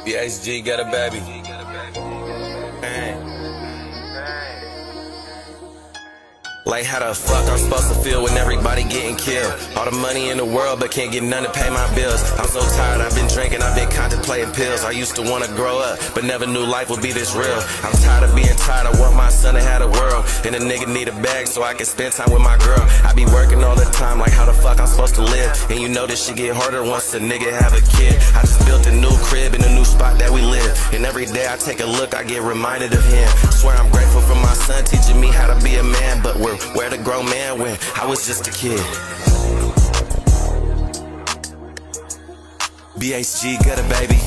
BHG got a baby. Dang. Like how the fuck I'm supposed to feel when everybody getting killed? All the money in the world but can't get none to pay my bills. I'm so tired, I've been drinking, I've been contemplating pills. I used to wanna grow up, but never knew life would be this real. I'm tired of being tired, I want my son to have a world. And a nigga need a bag so I can spend time with my girl. I be working all the time, like how the fuck I'm supposed to live? And you know this shit get harder once a nigga have a kid. I just built a new crib in a new spot that we live. And every day I take a look, I get reminded of him. Swear I'm grateful for my son teaching me how to be a man, but where the grown man went, I was just a kid. BHG got a baby.